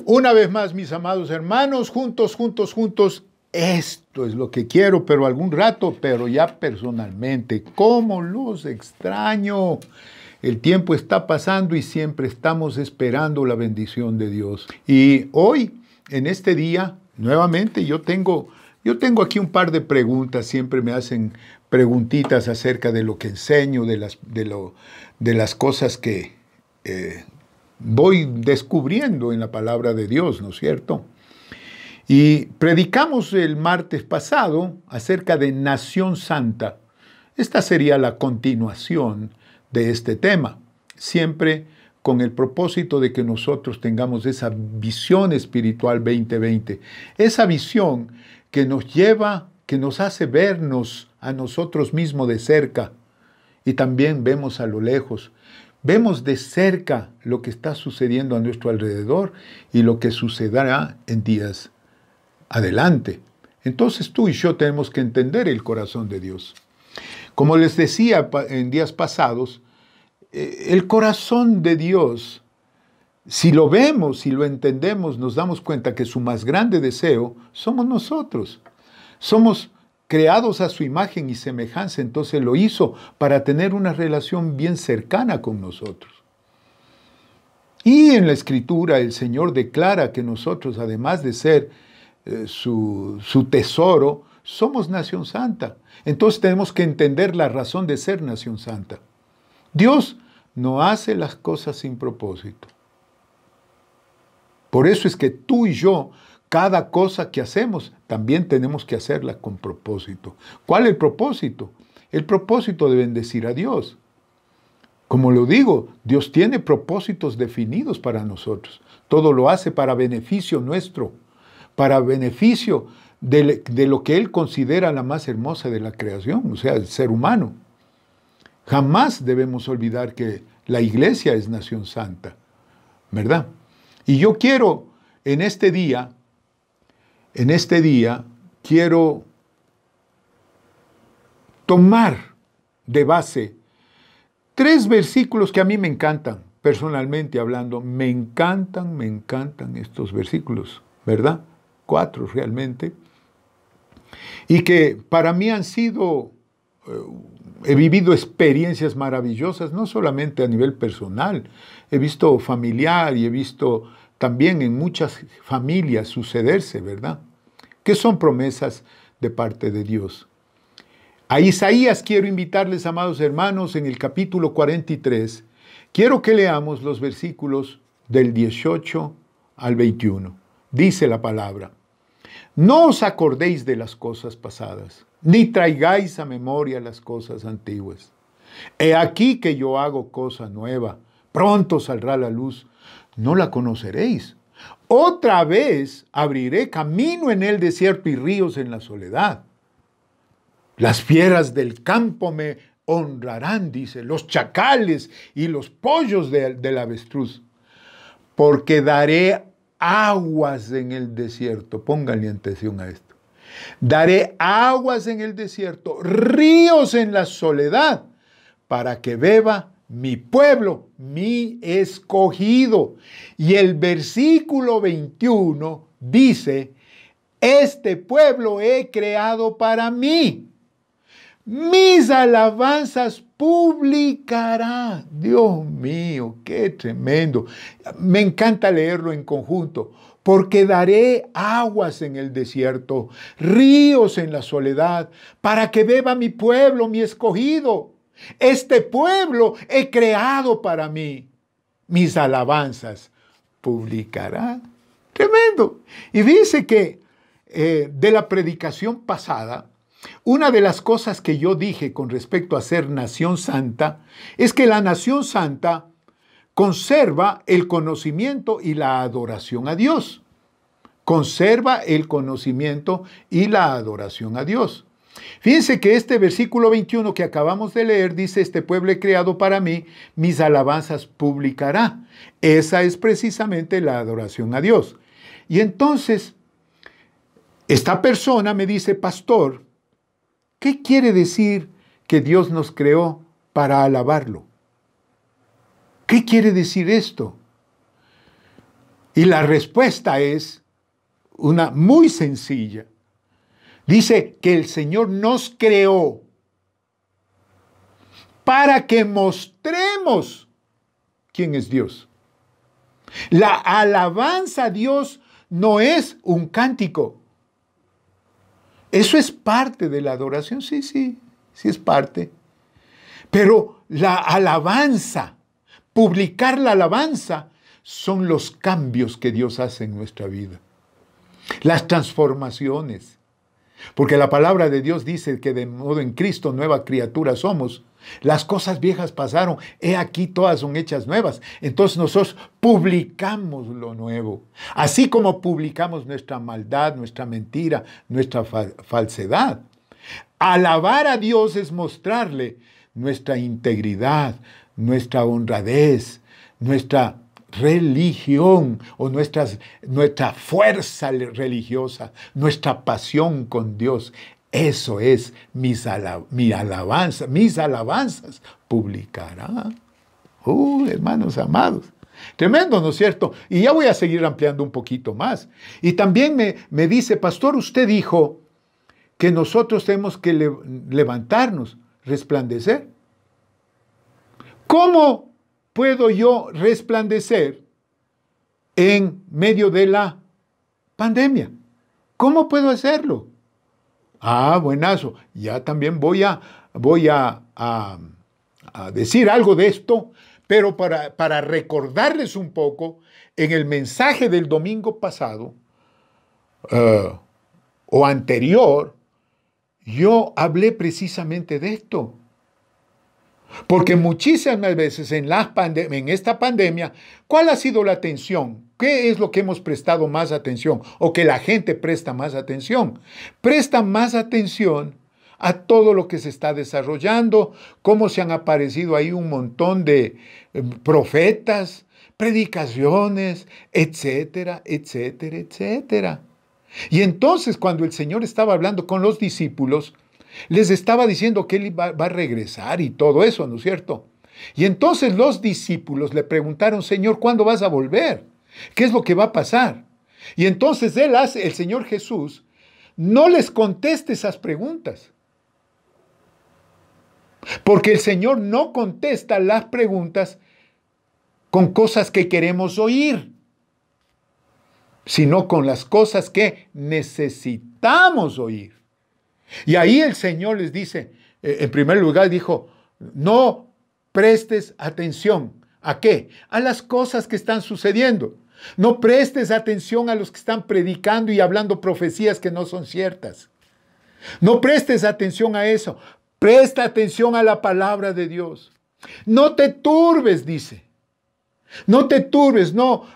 Una vez más, mis amados hermanos, juntos, esto es lo que quiero, pero algún rato, pero ya personalmente, ¿cómo los extraño? El tiempo está pasando y siempre estamos esperando la bendición de Dios. Y hoy, en este día, nuevamente yo tengo aquí un par de preguntas, siempre me hacen preguntitas acerca de lo que enseño, de las cosas que voy descubriendo en la palabra de Dios, ¿no es cierto? Y predicamos el martes pasado acerca de Nación Santa. Esta sería la continuación de este tema, siempre con el propósito de que nosotros tengamos esa visión espiritual 2020, esa visión que nos lleva, que nos hace vernos a nosotros mismos de cerca y también vemos a lo lejos. Vemos de cerca lo que está sucediendo a nuestro alrededor y lo que sucederá en días adelante. Entonces tú y yo tenemos que entender el corazón de Dios. Como les decía en días pasados, el corazón de Dios, si lo vemos, si lo entendemos, nos damos cuenta que su más grande deseo somos nosotros. Somos creados a su imagen y semejanza, entonces lo hizo para tener una relación bien cercana con nosotros. Y en la Escritura el Señor declara que nosotros, además de ser su tesoro, somos nación santa. Entonces tenemos que entender la razón de ser nación santa. Dios no hace las cosas sin propósito. Por eso es que tú y yo, cada cosa que hacemos, también tenemos que hacerla con propósito. ¿Cuál es el propósito? El propósito de bendecir a Dios. Como lo digo, Dios tiene propósitos definidos para nosotros. Todo lo hace para beneficio nuestro, para beneficio de lo que Él considera la más hermosa de la creación, o sea, el ser humano. Jamás debemos olvidar que la iglesia es nación santa, ¿verdad? Y yo quiero, en este día, quiero tomar de base 3 versículos que a mí me encantan, personalmente hablando, me encantan estos versículos, ¿verdad? 4 realmente, y que para mí han sido, he vivido experiencias maravillosas, no solamente a nivel personal, he visto familiar y he visto también en muchas familias sucederse, ¿verdad? Que son promesas de parte de Dios. A Isaías quiero invitarles, amados hermanos, en el capítulo 43, quiero que leamos los versículos del 18 al 21. Dice la palabra: no os acordéis de las cosas pasadas, ni traigáis a memoria las cosas antiguas. He aquí que yo hago cosa nueva, pronto saldrá la luz, no la conoceréis. Otra vez abriré camino en el desierto y ríos en la soledad. Las fieras del campo me honrarán, dice, los chacales y los pollos del avestruz, porque daré aguas en el desierto. Pónganle atención a esto. Daré aguas en el desierto, ríos en la soledad, para que beba mi pueblo, mi escogido. Y el versículo 21 dice: este pueblo he creado para mí. Mis alabanzas publicará. Dios mío, qué tremendo. Me encanta leerlo en conjunto. Porque daré aguas en el desierto, ríos en la soledad, para que beba mi pueblo, mi escogido. Este pueblo he creado para mí. Mis alabanzas publicará. Tremendo. Y dice que de la predicación pasada, una de las cosas que yo dije con respecto a ser nación santa es que la nación santa conserva el conocimiento y la adoración a Dios. Conserva el conocimiento y la adoración a Dios. Fíjense que este versículo 21 que acabamos de leer dice: este pueblo he creado para mí, mis alabanzas publicará. Esa es precisamente la adoración a Dios. Y entonces, esta persona me dice: pastor, ¿qué quiere decir que Dios nos creó para alabarlo? ¿Qué quiere decir esto? Y la respuesta es una muy sencilla. Dice que el Señor nos creó para que mostremos quién es Dios. La alabanza a Dios no es un cántico. Eso es parte de la adoración, sí es parte. Pero la alabanza, publicar la alabanza, son los cambios que Dios hace en nuestra vida. Las transformaciones. Porque la palabra de Dios dice que de modo en Cristo nueva criatura somos. Las cosas viejas pasaron, he aquí todas son hechas nuevas. Entonces nosotros publicamos lo nuevo. Así como publicamos nuestra maldad, nuestra mentira, nuestra falsedad. Alabar a Dios es mostrarle nuestra integridad, nuestra honradez, nuestra religión o nuestra fuerza religiosa, nuestra pasión con Dios. Eso es mis alabanzas publicará. Hermanos amados. Tremendo, ¿no es cierto? Y ya voy a seguir ampliando un poquito más. Y también me dice, pastor, usted dijo que nosotros tenemos que levantarnos, resplandecer. ¿Cómo puedo yo resplandecer en medio de la pandemia? ¿Cómo puedo hacerlo? Buenazo. Ya también voy a decir algo de esto, pero para recordarles un poco, en el mensaje del domingo pasado o anterior, yo hablé precisamente de esto. Porque muchísimas veces en esta pandemia, ¿cuál ha sido la atención? ¿Qué es lo que hemos prestado más atención? O que la gente presta más atención. Presta más atención a todo lo que se está desarrollando, cómo se han aparecido ahí un montón de profetas, predicaciones, etcétera, etcétera, etcétera. Y entonces cuando el Señor estaba hablando con los discípulos, les estaba diciendo que Él va a regresar y todo eso, ¿no es cierto? Y entonces los discípulos le preguntaron, Señor, ¿cuándo vas a volver? ¿Qué es lo que va a pasar? Y entonces el Señor Jesús, no les conteste esas preguntas. Porque el Señor no contesta las preguntas con cosas que queremos oír, sino con las cosas que necesitamos oír. Y ahí el Señor les dice, en primer lugar dijo, no prestes atención. ¿A qué? A las cosas que están sucediendo. No prestes atención a los que están predicando y hablando profecías que no son ciertas. No prestes atención a eso. Presta atención a la palabra de Dios. No te turbes, dice. No te turbes, no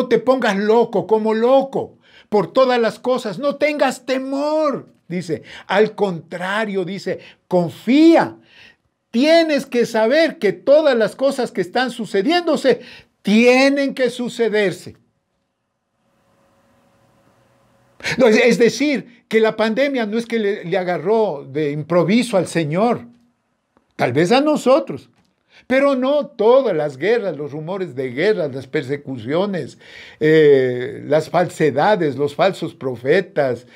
te pongas loco como loco por todas las cosas. No tengas temor. Dice, al contrario, dice, confía. Tienes que saber que todas las cosas que están sucediéndose tienen que sucederse. Es decir, que la pandemia no es que le agarró de improviso al Señor, tal vez a nosotros, pero no todas las guerras, los rumores de guerras, las persecuciones, las falsedades, los falsos profetas,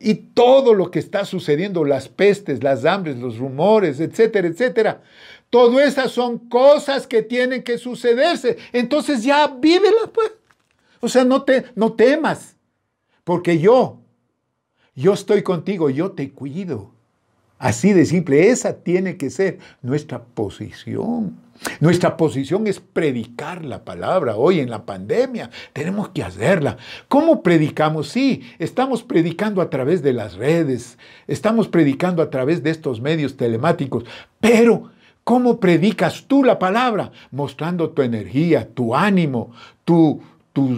y todo lo que está sucediendo, las pestes, las hambres, los rumores, etcétera, etcétera. Todo esas son cosas que tienen que sucederse. Entonces ya vívelas, pues. O sea, no temas. Porque yo estoy contigo, yo te cuido. Así de simple, esa tiene que ser nuestra posición. Nuestra posición es predicar la palabra. Hoy en la pandemia tenemos que hacerla. ¿Cómo predicamos? Sí, estamos predicando a través de las redes, estamos predicando a través de estos medios telemáticos, pero ¿cómo predicas tú la palabra? Mostrando tu energía, tu ánimo, tu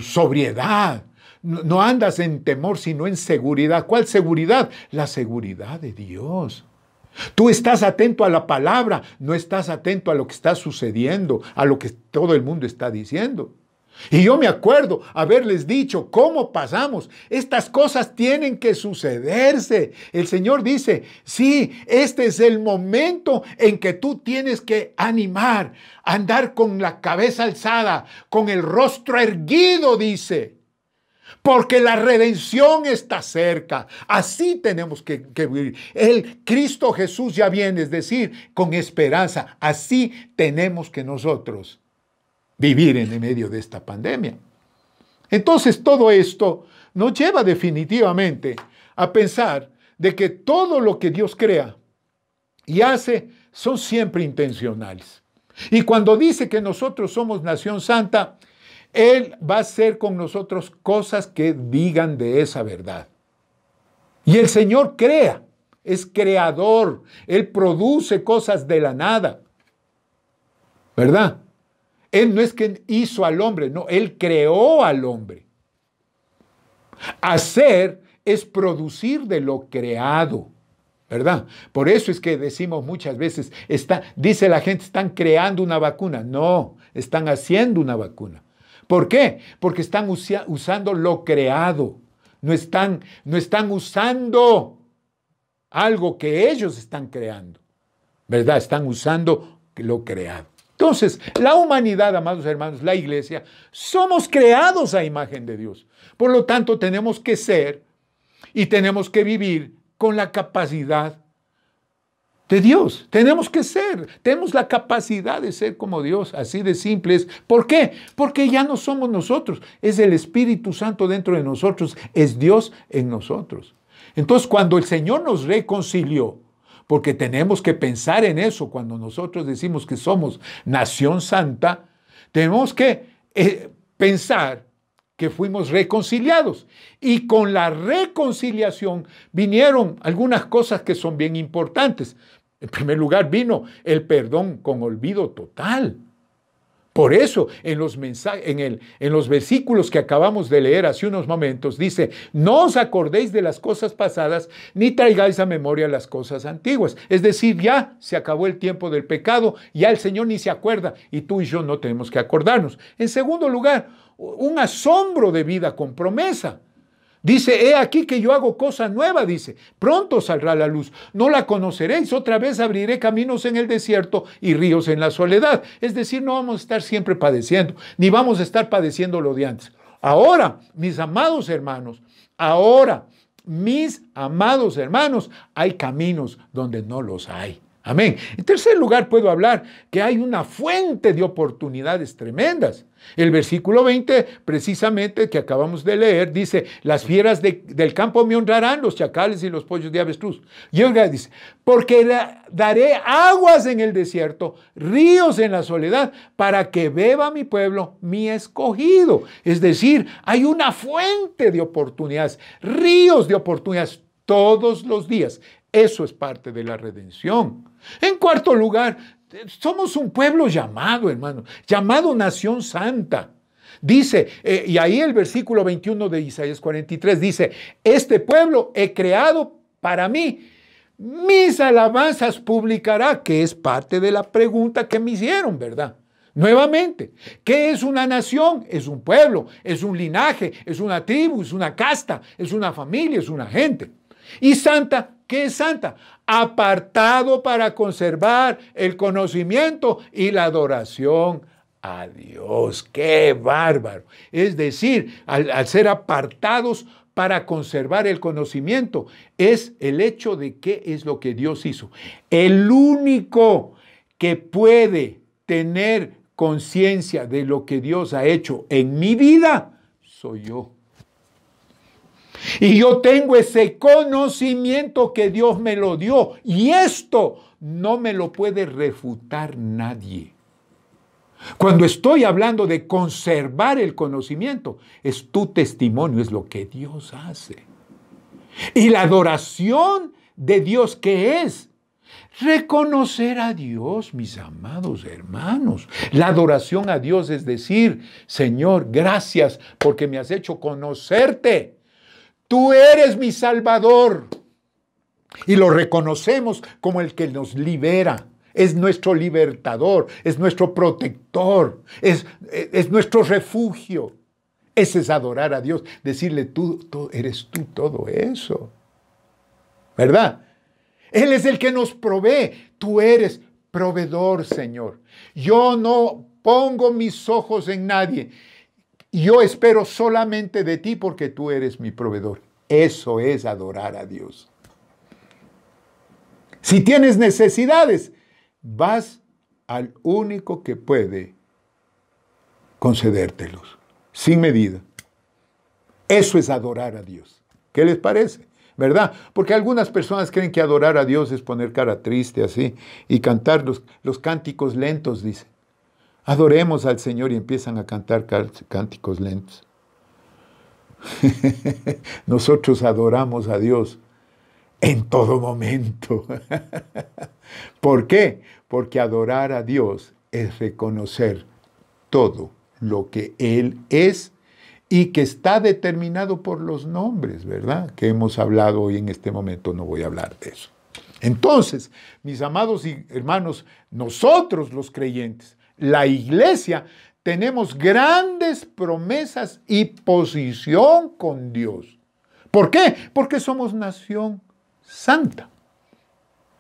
sobriedad. No andas en temor, sino en seguridad. ¿Cuál seguridad? La seguridad de Dios. Tú estás atento a la palabra, no estás atento a lo que está sucediendo, a lo que todo el mundo está diciendo. Y yo me acuerdo haberles dicho cómo pasamos. Estas cosas tienen que sucederse. El Señor dice, sí, este es el momento en que tú tienes que animar, andar con la cabeza alzada, con el rostro erguido, dice. Porque la redención está cerca. Así tenemos que vivir. El Cristo Jesús ya viene, es decir, con esperanza. Así tenemos que nosotros vivir en el medio de esta pandemia. Entonces todo esto nos lleva definitivamente a pensar de que todo lo que Dios crea y hace son siempre intencionales. Y cuando dice que nosotros somos nación santa, Él va a hacer con nosotros cosas que digan de esa verdad. Y el Señor crea, es creador, Él produce cosas de la nada, ¿verdad? Él no es que hizo al hombre, no, Él creó al hombre. Hacer es producir de lo creado, ¿verdad? Por eso es que decimos muchas veces, dice la gente, están creando una vacuna. No, están haciendo una vacuna. ¿Por qué? Porque están usando lo creado. No están usando algo que ellos están creando, ¿verdad? Están usando lo creado. Entonces, la humanidad, amados hermanos, la iglesia, somos creados a imagen de Dios. Por lo tanto, tenemos que ser y tenemos que vivir con la capacidad de Dios. Tenemos que ser, tenemos la capacidad de ser como Dios, así de simples. ¿Por qué? Porque ya no somos nosotros, es el Espíritu Santo dentro de nosotros, es Dios en nosotros. Entonces, cuando el Señor nos reconcilió, porque tenemos que pensar en eso cuando nosotros decimos que somos nación santa, tenemos que pensar que fuimos reconciliados. Y con la reconciliación vinieron algunas cosas que son bien importantes. En primer lugar, vino el perdón con olvido total. Por eso, en los versículos que acabamos de leer hace unos momentos, dice, no os acordéis de las cosas pasadas, ni traigáis a memoria las cosas antiguas. Es decir, ya se acabó el tiempo del pecado, ya el Señor ni se acuerda, y tú y yo no tenemos que acordarnos. En segundo lugar, un asombro de vida con promesa. Dice, he aquí que yo hago cosa nueva, dice, pronto saldrá la luz, no la conoceréis, otra vez abriré caminos en el desierto y ríos en la soledad. Es decir, no vamos a estar siempre padeciendo, ni vamos a estar padeciendo lo de antes. Ahora, mis amados hermanos, hay caminos donde no los hay. Amén. En tercer lugar, puedo hablar que hay una fuente de oportunidades tremendas. El versículo 20, precisamente, que acabamos de leer, dice, las fieras del campo me honrarán, los chacales y los pollos de avestruz. Y oiga, dice, porque daré aguas en el desierto, ríos en la soledad, para que beba mi pueblo, mi escogido. Es decir, hay una fuente de oportunidades, ríos de oportunidades todos los días. Eso es parte de la redención. En cuarto lugar, somos un pueblo llamado, hermano, llamado nación santa. Dice, y ahí el versículo 21 de Isaías 43 dice, este pueblo he creado para mí, mis alabanzas publicará, que es parte de la pregunta que me hicieron, ¿verdad? Nuevamente, ¿qué es una nación? Es un pueblo, es un linaje, es una tribu, es una casta, es una familia, es una gente. Y santa, ¿qué es santa? Apartado para conservar el conocimiento y la adoración a Dios. ¡Qué bárbaro! Es decir, al ser apartados para conservar el conocimiento, es el hecho de qué es lo que Dios hizo. El único que puede tener conciencia de lo que Dios ha hecho en mi vida, soy yo. Y yo tengo ese conocimiento que Dios me lo dio. Y esto no me lo puede refutar nadie. Cuando estoy hablando de conservar el conocimiento, es tu testimonio, es lo que Dios hace. Y la adoración de Dios, ¿qué es? Reconocer a Dios, mis amados hermanos. La adoración a Dios es decir, Señor, gracias porque me has hecho conocerte. Tú eres mi Salvador. Y lo reconocemos como el que nos libera, Es nuestro libertador, es nuestro protector, es nuestro refugio. Ese es adorar a Dios, decirle, tú eres tú todo eso, ¿verdad? Él es el que nos provee, tú eres proveedor, Señor. Yo no pongo mis ojos en nadie, yo espero solamente de ti porque tú eres mi proveedor. Eso es adorar a Dios. Si tienes necesidades, vas al único que puede concedértelos, sin medida. Eso es adorar a Dios. ¿Qué les parece? ¿Verdad? Porque algunas personas creen que adorar a Dios es poner cara triste así y cantar los cánticos lentos, dice. Adoremos al Señor y empiezan a cantar cánticos lentos. Nosotros adoramos a Dios en todo momento. ¿Por qué? Porque adorar a Dios es reconocer todo lo que Él es y que está determinado por los nombres, ¿verdad? Que hemos hablado hoy en este momento, no voy a hablar de eso. Entonces, mis amados y hermanos, nosotros los creyentes, la iglesia, tenemos grandes promesas y posición con Dios. ¿Por qué? Porque somos nación santa.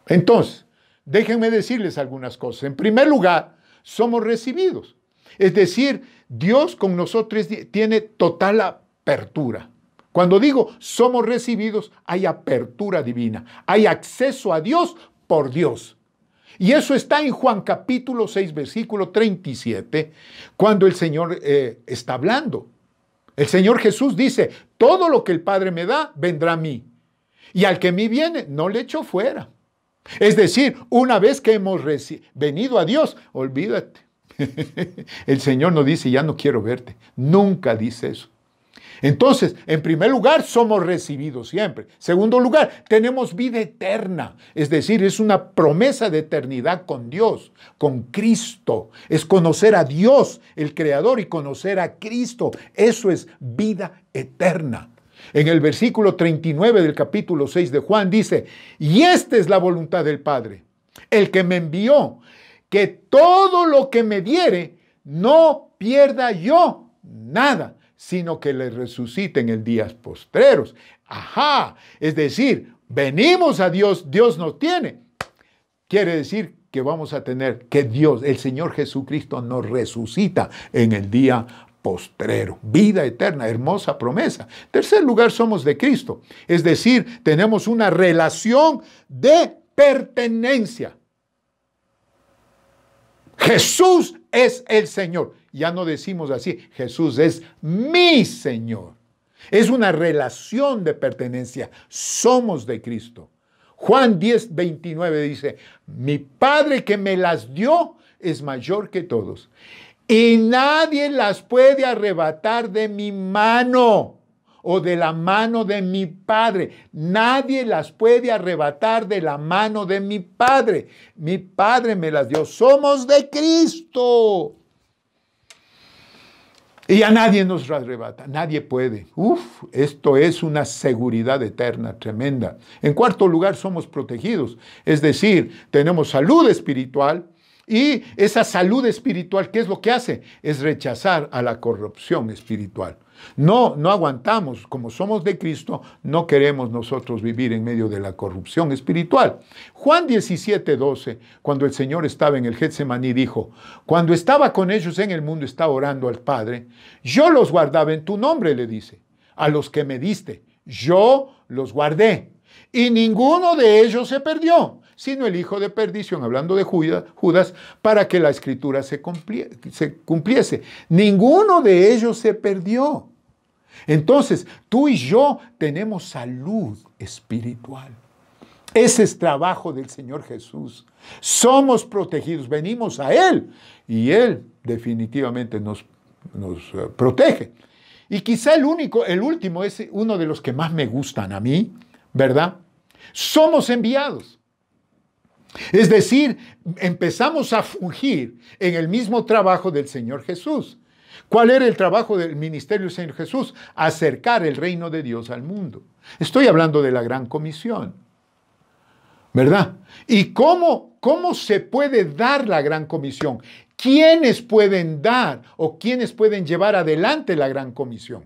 Entonces, déjenme decirles algunas cosas. En primer lugar, somos recibidos. Es decir, Dios con nosotros tiene total apertura. Cuando digo somos recibidos, hay apertura divina. Hay acceso a Dios por Dios. Y eso está en Juan capítulo 6, versículo 37, cuando el Señor está hablando. El Señor Jesús dice, todo lo que el Padre me da, vendrá a mí. Y al que a mí viene, no le echo fuera. Es decir, una vez que hemos venido a Dios, olvídate. El Señor no dice, ya no quiero verte. Nunca dice eso. Entonces, en primer lugar, somos recibidos siempre. Segundo lugar, tenemos vida eterna. Es decir, es una promesa de eternidad con Dios, con Cristo. Es conocer a Dios, el Creador, y conocer a Cristo. Eso es vida eterna. En el versículo 39 del capítulo 6 de Juan dice, y esta es la voluntad del Padre, el que me envió, que todo lo que me diere, no pierda yo nada, sino que le resucite en el días postreros. Ajá, es decir, venimos a Dios, Dios nos tiene. Quiere decir que vamos a tener, que Dios, el Señor Jesucristo, nos resucita en el día postrero. Vida eterna, hermosa promesa. En tercer lugar, somos de Cristo. Es decir, tenemos una relación de pertenencia. Jesús es el Señor. Ya no decimos así, Jesús es mi Señor. Es una relación de pertenencia. Somos de Cristo. Juan 10, 29 dice, mi Padre que me las dio es mayor que todos. Y nadie las puede arrebatar de mi mano o de la mano de mi Padre. Nadie las puede arrebatar de la mano de mi Padre. Mi Padre me las dio. Somos de Cristo. Y a nadie nos arrebata. Nadie puede. Esto es una seguridad eterna tremenda. En cuarto lugar, somos protegidos. Es decir, tenemos salud espiritual. Y esa salud espiritual, ¿qué es lo que hace? Es rechazar a la corrupción espiritual. No aguantamos, como somos de Cristo, no queremos nosotros vivir en medio de la corrupción espiritual. Juan 17, 12, cuando el Señor estaba en el Getsemaní, dijo, cuando estaba con ellos en el mundo, estaba orando al Padre, yo los guardaba en tu nombre, le dice, a los que me diste, yo los guardé, y ninguno de ellos se perdió, sino el hijo de perdición, hablando de Judas, para que la escritura se cumpliese. Ninguno de ellos se perdió. Entonces, tú y yo tenemos salud espiritual. Ese es trabajo del Señor Jesús. Somos protegidos, venimos a Él y Él definitivamente nos protege. Y quizá el último es uno de los que más me gustan a mí, ¿verdad? Somos enviados. Es decir, empezamos a fungir en el mismo trabajo del Señor Jesús. ¿Cuál era el trabajo del ministerio del Señor Jesús? Acercar el reino de Dios al mundo. Estoy hablando de la gran comisión. ¿verdad? ¿Y cómo se puede dar la gran comisión? ¿Quiénes pueden dar o quiénes pueden llevar adelante la gran comisión?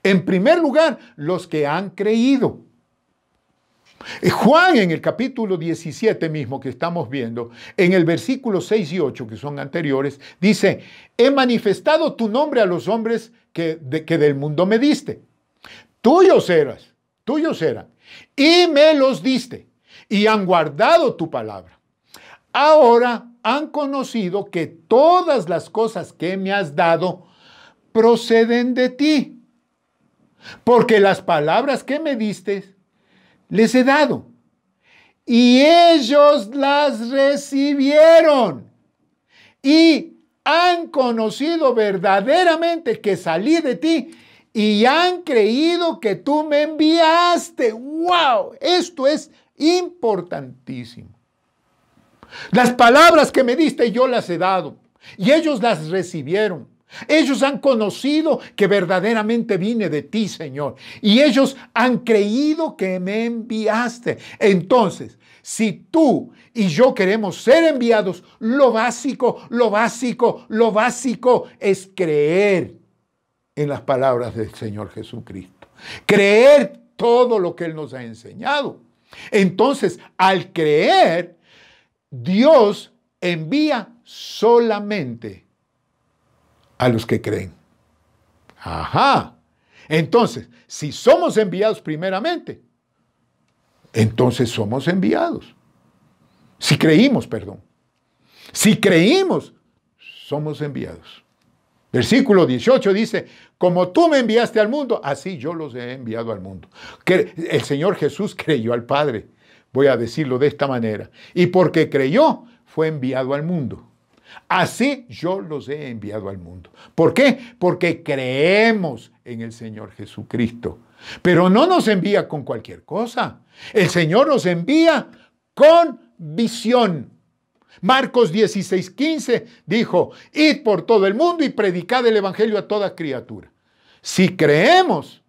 En primer lugar, los que han creído. Juan en el capítulo 17 mismo que estamos viendo, en el versículo 6 y 8 que son anteriores, dice, he manifestado tu nombre a los hombres que del mundo me diste. Tuyos eran, y me los diste, y han guardado tu palabra. Ahora han conocido que todas las cosas que me has dado proceden de ti, porque las palabras que me diste les he dado, y ellos las recibieron, y han conocido verdaderamente que salí de ti, y han creído que tú me enviaste. ¡Wow! Esto es importantísimo. Las palabras que me diste yo las he dado, y ellos las recibieron. Ellos han conocido que verdaderamente vine de ti, Señor, y ellos han creído que me enviaste. Entonces, si tú y yo queremos ser enviados, lo básico es creer en las palabras del Señor Jesucristo. Creer todo lo que Él nos ha enseñado. Entonces, al creer, Dios envía solamente a los que creen. Ajá. Entonces, si somos enviados primeramente, entonces somos enviados. Si creímos, somos enviados. Versículo 18 dice, como tú me enviaste al mundo, así yo los he enviado al mundo. Que el Señor Jesús creyó al Padre, voy a decirlo de esta manera, y porque creyó, fue enviado al mundo. Así yo los he enviado al mundo. ¿Por qué? Porque creemos en el Señor Jesucristo. Pero no nos envía con cualquier cosa. El Señor nos envía con visión. Marcos 16:15 dijo, id por todo el mundo y predicad el evangelio a toda criatura. Si creemos,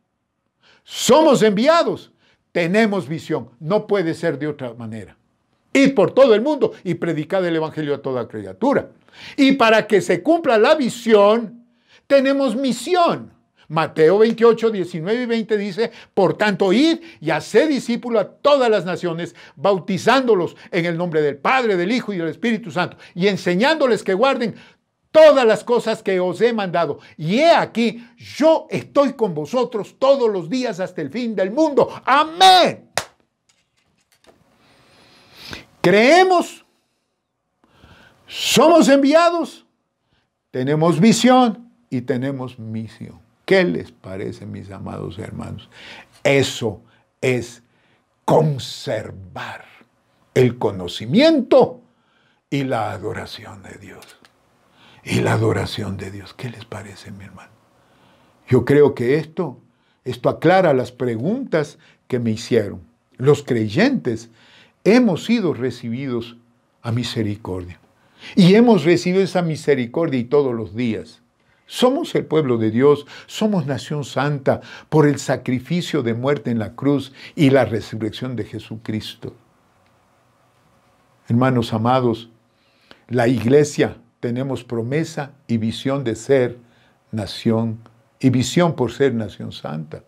somos enviados, tenemos visión. No puede ser de otra manera. Id por todo el mundo y predicad el evangelio a toda criatura. Y para que se cumpla la visión, tenemos misión. Mateo 28, 19 y 20 dice, por tanto, id y haced discípulos a todas las naciones, bautizándolos en el nombre del Padre, del Hijo y del Espíritu Santo, y enseñándoles que guarden todas las cosas que os he mandado. Y he aquí, yo estoy con vosotros todos los días hasta el fin del mundo. Amén. Creemos, somos enviados, tenemos visión y tenemos misión. ¿Qué les parece, mis amados hermanos? Eso es conservar el conocimiento y la adoración de Dios. Y la adoración de Dios. ¿Qué les parece, mi hermano? Yo creo que esto aclara las preguntas que me hicieron. Los creyentes hemos sido recibidos a misericordia. Y hemos recibido esa misericordia y todos los días. Somos el pueblo de Dios, somos nación santa por el sacrificio de muerte en la cruz y la resurrección de Jesucristo. Hermanos amados, la iglesia tenemos promesa y visión de ser nación y visión por ser nación santa.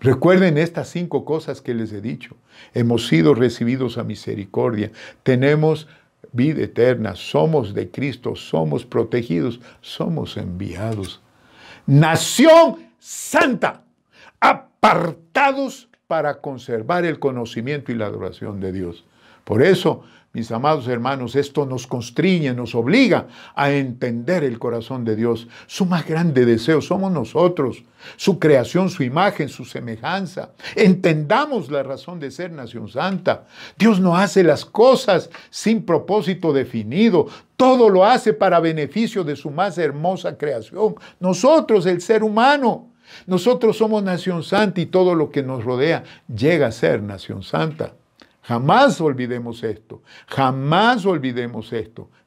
Recuerden estas 5 cosas que les he dicho. Hemos sido recibidos a misericordia, tenemos vida eterna, somos de Cristo, somos protegidos, somos enviados. Nación santa, apartados para conservar el conocimiento y la adoración de Dios. Por eso, mis amados hermanos, esto nos constriñe, nos obliga a entender el corazón de Dios. Su más grande deseo somos nosotros, su creación, su imagen, su semejanza. Entendamos la razón de ser nación santa. Dios no hace las cosas sin propósito definido. Todo lo hace para beneficio de su más hermosa creación. Nosotros, el ser humano, nosotros somos nación santa y todo lo que nos rodea llega a ser nación santa. Jamás olvidemos esto,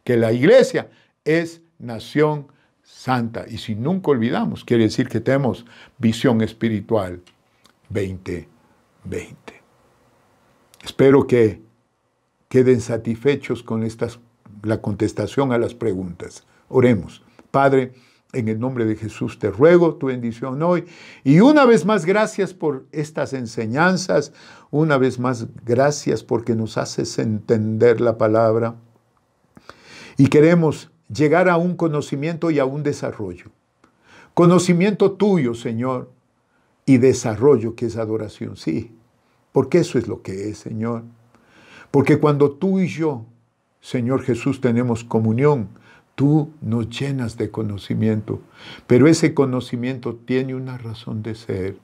que la iglesia es nación santa. Y si nunca olvidamos, quiere decir que tenemos visión espiritual 2020. Espero que queden satisfechos con la contestación a las preguntas. Oremos. Padre, en el nombre de Jesús te ruego tu bendición hoy. Y una vez más, gracias por estas enseñanzas. Una vez más, gracias porque nos haces entender la palabra. Y queremos llegar a un conocimiento y a un desarrollo. Conocimiento tuyo, Señor, y desarrollo, que es adoración. Sí, porque eso es lo que es, Señor. Porque cuando tú y yo, Señor Jesús, tenemos comunión, tú nos llenas de conocimiento. Pero ese conocimiento tiene una razón de ser,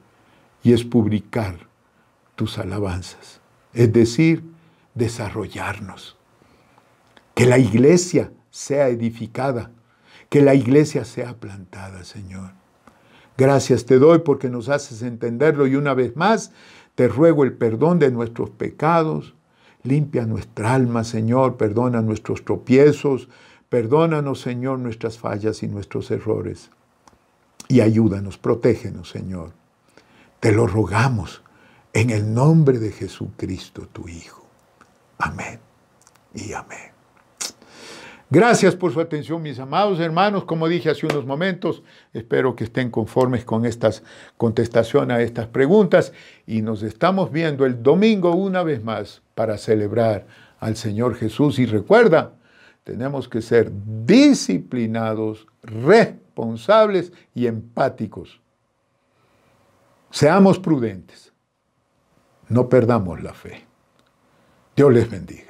y es publicar tus alabanzas. Es decir, desarrollarnos. Que la iglesia sea edificada, que la iglesia sea plantada, Señor. Gracias te doy porque nos haces entenderlo, y una vez más te ruego el perdón de nuestros pecados. Limpia nuestra alma, Señor, perdona nuestros tropiezos, perdónanos, Señor, nuestras fallas y nuestros errores. Y ayúdanos, protégenos, Señor. Te lo rogamos en el nombre de Jesucristo, tu Hijo. Amén y amén. Gracias por su atención, mis amados hermanos. Como dije hace unos momentos, espero que estén conformes con estas contestaciones a estas preguntas, y nos estamos viendo el domingo una vez más para celebrar al Señor Jesús. Y recuerda, tenemos que ser disciplinados, responsables y empáticos. Seamos prudentes. No perdamos la fe. Dios les bendiga.